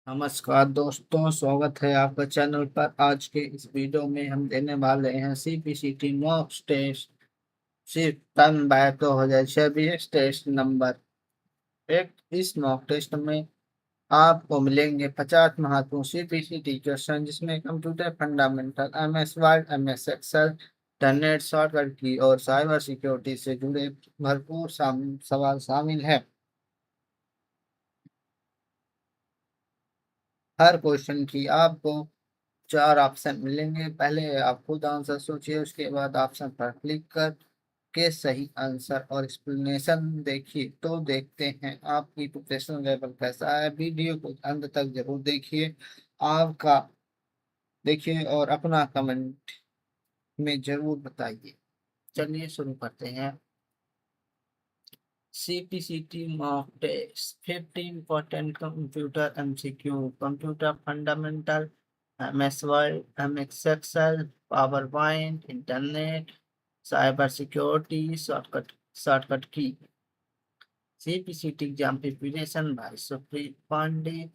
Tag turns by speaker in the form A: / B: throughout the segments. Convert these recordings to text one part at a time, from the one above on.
A: नमस्कार दोस्तों, स्वागत है आपका चैनल पर। आज के इस वीडियो में हम देने वाले हैं सीपीसीटी मॉक टेस्ट सिर्फ टर्न बाय 2026 टेस्ट नंबर एक। इस मॉक टेस्ट में आपको मिलेंगे 50 महत्वपूर्ण सीपीसीटी क्वेश्चन, जिसमें computer fundamental, MS Word, MS Excel, internet shortcut key और साइबर सिक्योरिटी से जुड़े भरपूर सवाल शामिल है। हर क्वेश्चन की आपको चार ऑप्शन मिलेंगे। पहले आप खुद आंसर सोचिए, उसके बाद ऑप्शन पर क्लिक कर के सही आंसर और एक्सप्लेनेशन देखिए। तो देखते हैं आपकी प्रोफेशनल लेवल कैसा है। वीडियो को अंत तक जरूर देखिए, आपका देखिए और अपना कमेंट में जरूर बताइए। चलिए शुरू करते हैं। CPCT mock test 50 important computer MCQ, computer fundamental, MS Word, MS Excel, PowerPoint, Internet, cyber security, shortcut key। CPCT exam preparation by Supreet Pandey.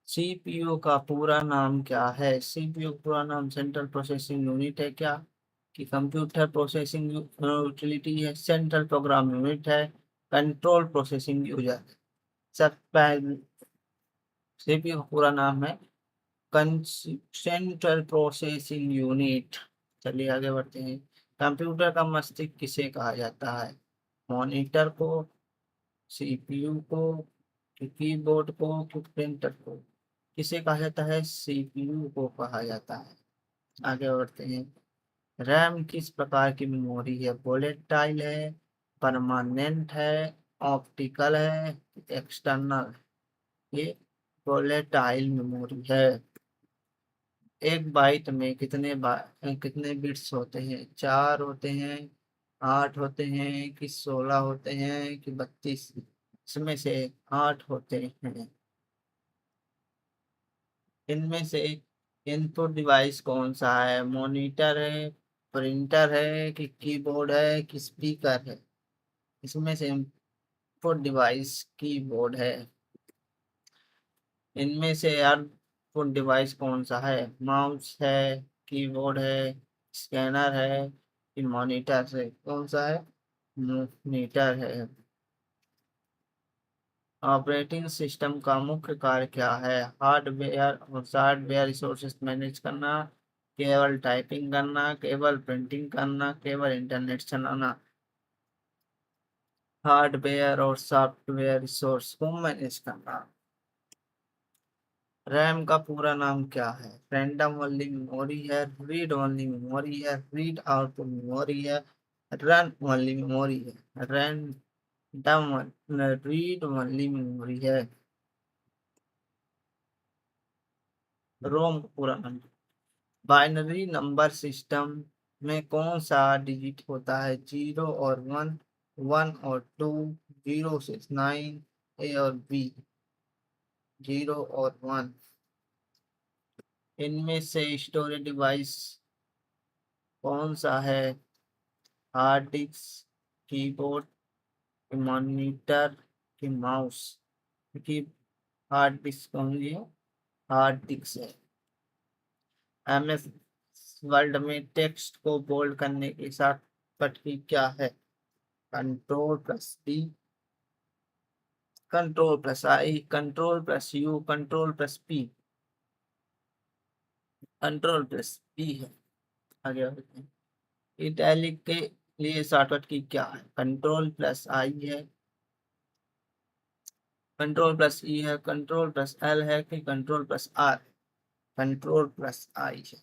A: CPU का पूरा नाम क्या है? सीपीयू पूरा नाम सेंट्रल प्रोसेसिंग यूनिट है क्या? कि कंप्यूटर प्रोसेसिंग यूटिलिटी है, सेंट्रल प्रोग्राम यूनिट है, कंट्रोल प्रोसेसिंग यूजर। सब पहले सीपीयू का पूरा नाम है सेंट्रल प्रोसेसिंग यूनिट। चलिए आगे बढ़ते हैं। कंप्यूटर का मस्तिष्क किसे कहा जाता है? मॉनिटर को, सीपीयू को, कीबोर्ड को, प्रिंटर को? किसे कहा जाता है? सीपीयू को कहा जाता है। आगे बढ़ते हैं। रैम किस प्रकार की मेमोरी है? वोलेटाइल है, परमानेंट है, ऑप्टिकल है, एक्सटर्नल? ये वोलेटाइल मेमोरी है। एक बाइट में कितने बिट्स होते हैं? 4 होते हैं, 8 होते हैं, कि 16 होते हैं, कि 32? इसमें से 8 होते हैं। इनमें से इनपुट डिवाइस कौन सा है? मॉनिटर है, प्रिंटर है, कि कीबोर्ड है, कि स्पीकर है? इसमें से इनपुट डिवाइस कीबोर्ड है। इनमें से आउटपुट डिवाइस कौन सा है? माउस है, कीबोर्ड है, स्कैनर है, कि मॉनिटर है? कौन सा है? मॉनिटर है। ऑपरेटिंग सिस्टम का मुख्य कार्य क्या है? हार्डवेयर और सॉफ्टवेयर रिसोर्सेज मैनेज करना, केवल टाइपिंग करना, केवल प्रिंटिंग करना, केवल इंटरनेट चलाना? हार्डवेयर और सॉफ्टवेयर रिसोर्स को मैनेज करना। रैम का पूरा नाम क्या है? रैंडम ओनली मेमोरी है, रीड ओनली मेमोरी है, रीड आउटपुट मेमोरी है, रन ओनली मेमोरी है? रैंडम रीड ओनली मेमोरी है। रोम का पूरा नाम। बाइनरी नंबर सिस्टम में कौन सा डिजिट होता है? 0 और 1, 1 और 2, 0 से 9, ए और बी? 0 और 1। इनमें से स्टोरेज डिवाइस कौन सा है? हार्ड डिस्क, कीबोर्ड, मॉनिटर, की माउस? की हार्ड डिस्क होंगी, हार्ड डिस्क है। एमएस वर्ड में टेक्स्ट को बोल्ड करने के साथ पटकी क्या है? Control plus D, control plus I, control plus you, control plus P? Control plus P है। आगे बढ़ते हैं। इटैलिक के लिए शॉर्टकट की क्या है? कंट्रोल प्लस आई है, कंट्रोल प्लस ई है, कंट्रोल प्लस एल है, कि control plus R? Control plus I है।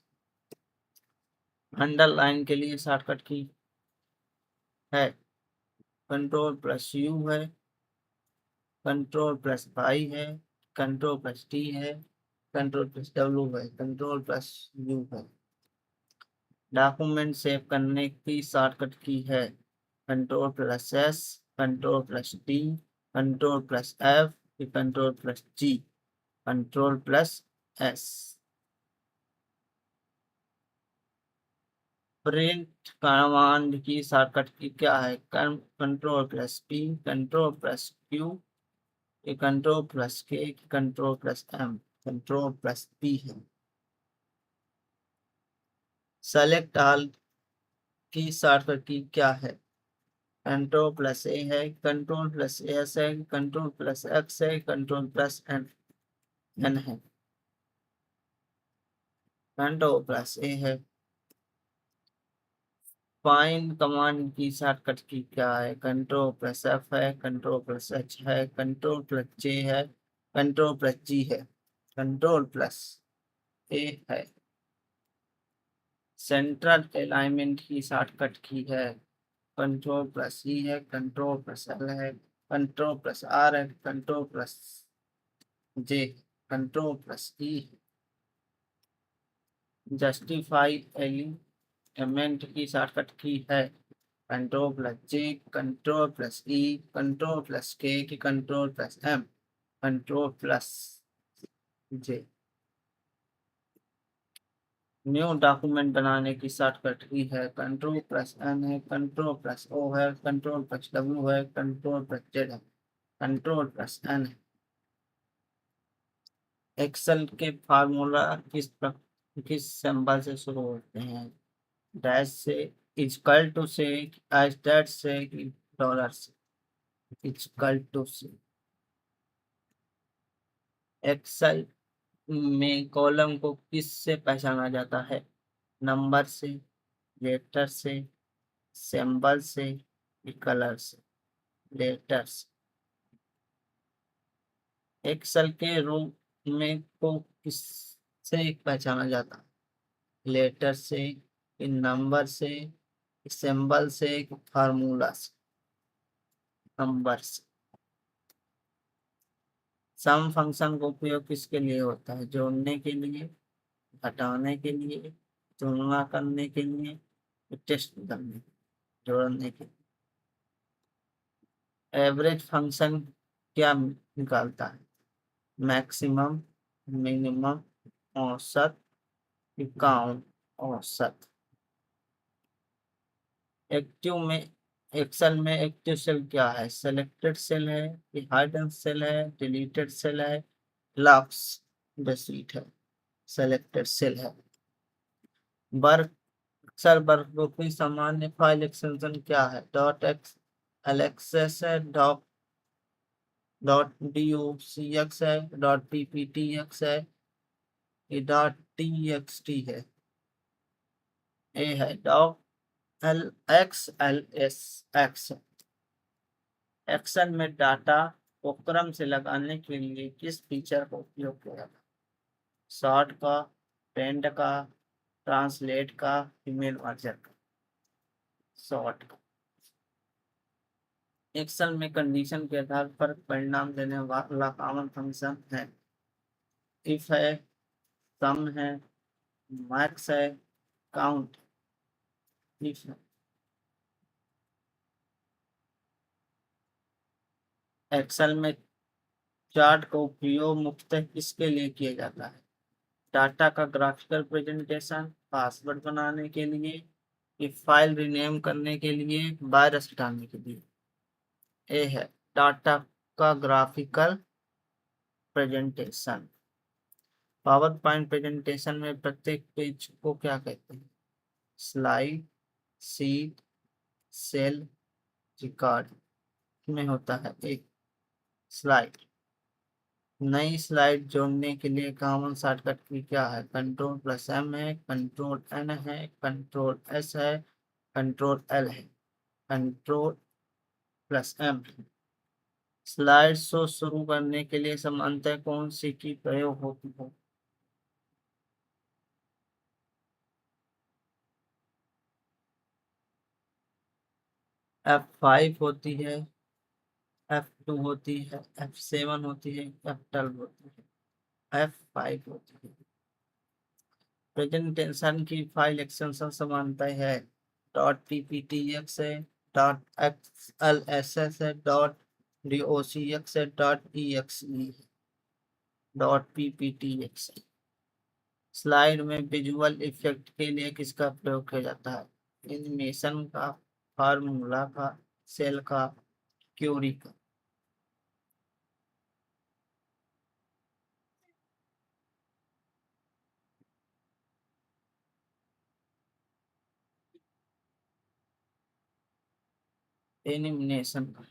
A: अंडरलाइन के लिए शॉर्टकट की है? कंट्रोल प्लस यू है, कंट्रोल प्लस वाई है, कंट्रोल प्लस टी है, कंट्रोल प्लस डब्ल्यू है, कंट्रोल प्लस यू है। डॉक्यूमेंट सेव करने की शॉर्टकट की है? Control plus S, control plus T, control plus F, control plus G? Control plus S. Print command की shortcut की क्या है? Control plus P, control plus Q, ये control plus K, control plus M, control plus P है। Select all की shortcut की क्या है? कंट्रोल प्लस ए है, कंट्रोल प्लस एस है, कंट्रोल प्लस एक्स है, कंट्रोल प्लस एन एन है। कंट्रोल प्लस ए है। फाइंड कमांड की शॉर्टकट की क्या है? कंट्रोल प्लस एफ है, कंट्रोल प्लस एच है, कंट्रोल प्लस जे है, कंट्रोल प्लस जी है, कंट्रोल प्लस ए है। सेंट्रल अलाइनमेंट की शॉर्टकट की है। कंट्रोल प्लस ई है, कंट्रोल प्लस एल है, कंट्रोल प्लस आर है, control plus J, control plus E. Justify element की शॉर्टकट की है। Control plus J, control plus E, control plus K, control plus M, control plus J. New document बनाने की shortcut की है। Control plus N है, control plus O है, control plus W है, कंट्रोल प्लस जेड है, कंट्रोल प्लस एन है। Excel के फार्मूला किस सिंबल से शुरू होते हैं? डैश से, इक्वल टू से, एज दैट से, डॉलर से? इक्वल टू से। एक्सेल में कॉलम को किस से पहचाना जाता है? नंबर से, लेटर से, सिंबल से, कलर से? लेटर से। एक्सेल के रूप में को किस से पहचाना जाता है? लेटर से, नंबर से, सिंबल से, फार्मूला से? नंबर से। सम फंक्शन का उपयोग किसके लिए होता है? जोड़ने के लिए, घटाने के लिए, तुलना करने के लिए, टेस्ट करने, जोड़ने के लिए। एवरेज फंक्शन क्या निकालता है? मैक्सिमम, मिनिमम, औसत, काउंट, औसत। एक्टिव में, एक्सेल में एक्टिव सेल क्या है? सेलेक्टेड सेल है, हाइडन सेल है, डिलीटेड सेल है, लॉक्स डिलीट है, सेलेक्टेड सेल है। वर्क, एक्सेल वर्कबुक की सामान्य फाइल एक्सटेंशन क्या है? डॉट एक्स एलएक्सएस है, डॉट डॉक्स है, डॉट पीपीटीएक्स है, ये डॉट टीएक्सटी है। ए है dot L X L S X. Excel में डाटा को क्रम से लगाने के लिए किस फीचर का उपयोग किया जाता है? सॉर्ट का, ट्रेंड का, ट्रांसलेट का, ईमेल वर्जन का? सॉर्ट का। एक्सेल में कंडीशन के आधार पर परिणाम देने वाला कॉमन फंक्शन है। इफ है, सम है, मैक्स है, काउंट। इफ है। एक्सेल में चार्ट का उपयोग मुख्यतः किसके लिए किया जाता है? डाटा का ग्राफिकल प्रेजेंटेशन, पासवर्ड बनाने के लिए, ये फाइल रिनेम करने के लिए, वायरस हटाने के लिए? ए है डाटा का graphical presentation. Power point presentation में प्रत्येक पेज को क्या कहते हैं? स्लाइड, सीट, सेल, रिकॉर्ड में होता है एक स्लाइड। नई स्लाइड जोड़ने के लिए कॉमन शॉर्टकट की क्या है? कंट्रोल प्लस एम है, कंट्रोल एन है, कंट्रोल एस है, कंट्रोल एल है, control plus M. Slide show शुरू करने के लिए समानतः कौन सी की प्रयोग होती है? F5 होती है, F2 होती है, F7 होती है, F12 होती है? F5 होती है। प्रेजेंटेशन की फाइल एक्सटेंशन समानता है। डॉट पीपीटीएक्स है, डॉट एक्सएलएसएस है, डॉट डॉक्स है, डॉट ईएक्सई है, डॉट पीपीटीएक्स। स्लाइड में विजुअल इफेक्ट के लिए किसका प्रयोग किया जाता है? एनिमेशन का, फार्मूला का, सेल का, क्यूरी का? एनिमेशन का।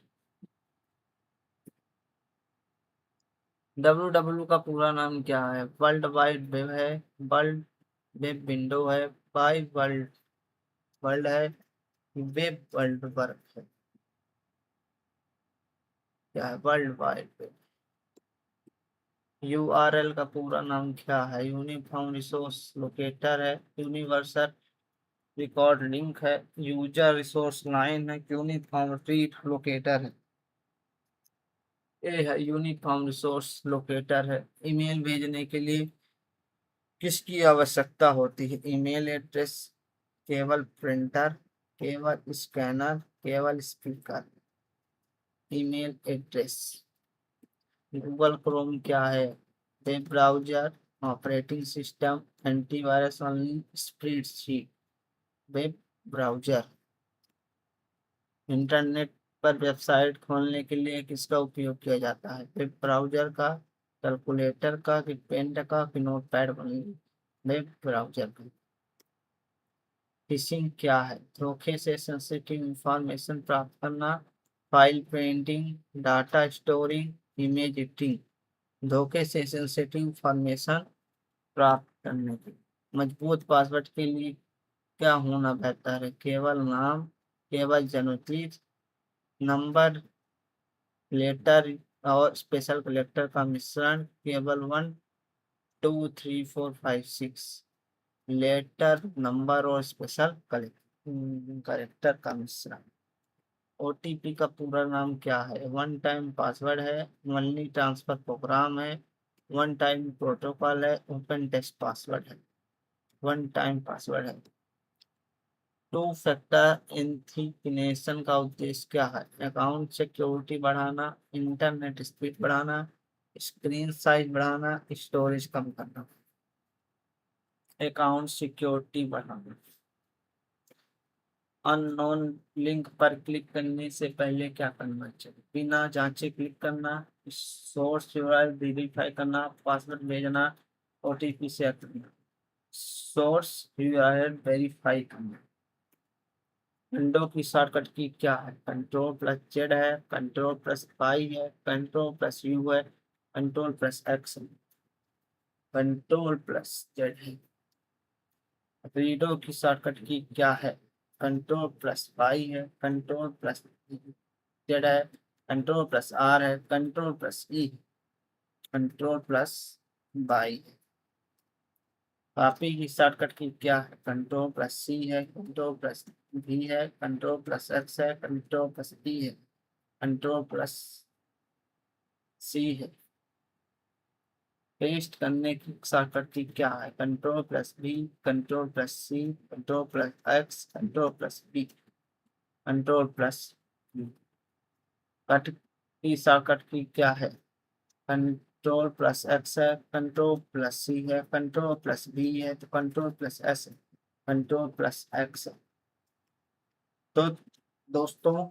A: डब्ल्यू का पूरा नाम क्या है? वर्ल्ड वाइड वेब है, वर्ल्ड वेब विंडो है, वाई वर्ल्ड वर्ल्ड है, वेब वर्ल्ड वर्क है? क्या है? World wide web. यूआरएल का पूरा नाम क्या है? यूनिफॉर्म रिसोर्स लोकेटर है, यूनिवर्सल रिकॉर्ड लिंक है, यूजर रिसोर्स लाइन है, यूनिफॉर्म रीड लोकेटर है? ये है यूनिफॉर्म रिसोर्स लोकेटर है। ईमेल भेजने के लिए किसकी आवश्यकता होती है? ईमेल एड्रेस, केवल प्रिंटर, केवल स्कैनर, केवल speaker? Email address. Google Chrome क्या है? Web browser, operating system, antivirus only, spreadsheet? Web browser. Internet पर वेबसाइट खोलने के लिए किसका उपयोग किया जाता है? वेब ब्राउजर का, कैलकुलेटर का, कि पेंट का, कि नोटपैड वाली? वेब ब्राउजर का। फिशिंग क्या है? धोखे से सेंसिटिव इंफॉर्मेशन प्राप्त करना, file printing, data storing, image editing? धोखे से सेंसिटिव इंफॉर्मेशन प्राप्त करने के। मजबूत पासवर्ड के लिए क्या होना बेहतर है? केवल नाम, केवल जन्मतिथि, नंबर, लेटर और स्पेशल कलेक्टर का मिश्रण, केवल 1 2 3 4 5 6? लेटर, नंबर और स्पेशल करेक्टर का मिश्रण। ओटीपी का पूरा नाम क्या है? वन टाइम पासवर्ड है, मनी ट्रांसफर प्रोग्राम है, वन टाइम प्रोटोकॉल है, ओपन टेक्स्ट पासवर्ड है? वन टाइम पासवर्ड है। टू फैक्टर ऑथेंटिकेशन का उद्देश्य क्या है? अकाउंट सिक्योरिटी बढ़ाना, इंटरनेट स्पीड बढ़ाना, स्क्रीन साइज बढ़ाना, स्टोरेज कम करना? अकाउंट सिक्योरिटी बढ़ाना। अननोन लिंक पर क्लिक करने से पहले क्या करना चाहिए? बिना जांचे क्लिक करना, सोर्स यूआरएल वेरीफाई करना, पासवर्ड भेजना, ओटीपी शेयर करना? सोर्स यूआरएल वेरीफाई करना। विंडो की शॉर्टकट की क्या है? कंट्रोल प्लस जेड है, कंट्रोल प्लस पाई है, कंट्रोल प्लस यू है, कंट्रोल प्लस एक्स है? कंट्रोल प्लस जेड है। विंडो की शॉर्टकट की क्या है? कंट्रोल प्लस पाई है, कंट्रोल प्लस जेड है, कंट्रोल प्लस आर है, control plus E, control plus by है? कॉपी की शॉर्टकट की क्या है? कंट्रोल प्लस सी है, कंट्रोल प्लस भी है, कंट्रोल प्लस एक्स है, कंट्रोल प्लस ई है, कंट्रोल प्लस सी है? पेस्ट करने की शॉर्टकट की क्या है? Control plus B, control plus C, control plus X, control plus B, control plus cut की शॉर्टकट की क्या है? कंट्रोल प्लस एक्स है, कंट्रोल प्लस सी है, कंट्रोल प्लस बी है, तो कंट्रोल प्लस एस है, कंट्रोल प्लस एक्स है? तो दोस्तों,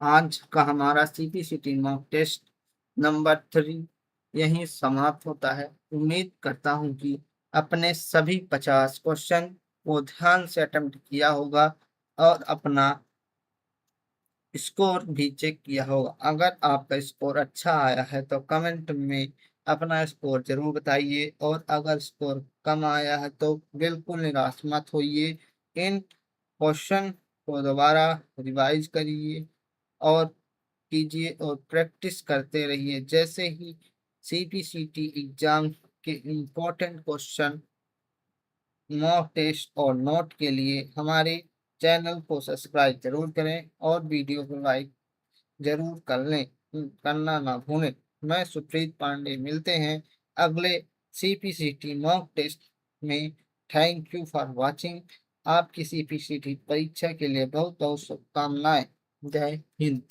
A: आज का हमारा सीपीसीटी मॉक टेस्ट नंबर 3 यहीं समाप्त होता है। उम्मीद करता हूं कि अपने सभी 50 क्वेश्चन को ध्यान से अटेम्प्ट किया होगा और अपना स्कोर भी चेक किया होगा। अगर आपका स्कोर अच्छा आया है तो कमेंट में अपना स्कोर जरूर बताइए, और अगर स्कोर कम आया है तो बिल्कुल निराश मत होइए। इन क्वेश्चन को दोबारा रिवाइज करिए और कीजिए और प्रैक्टिस करते रहिए। जैसे ही सीपीसीटी एग्जाम के इम्पोर्टेंट क्वेश्चन, मॉक टेस्ट और नोट के लिए हमारे चैनल को सब्सक्राइब जरूर करें और वीडियो को लाइक जरूर कर लें, करना ना भूलें। मैं सुप्रीत पांडे, मिलते हैं अगले सीपीसीटी मॉक टेस्ट में। Thank you for watching. आपकी सीपीसीटी परीक्षा के लिए बहुत बहुत शुभकामनाएं। जय हिंद।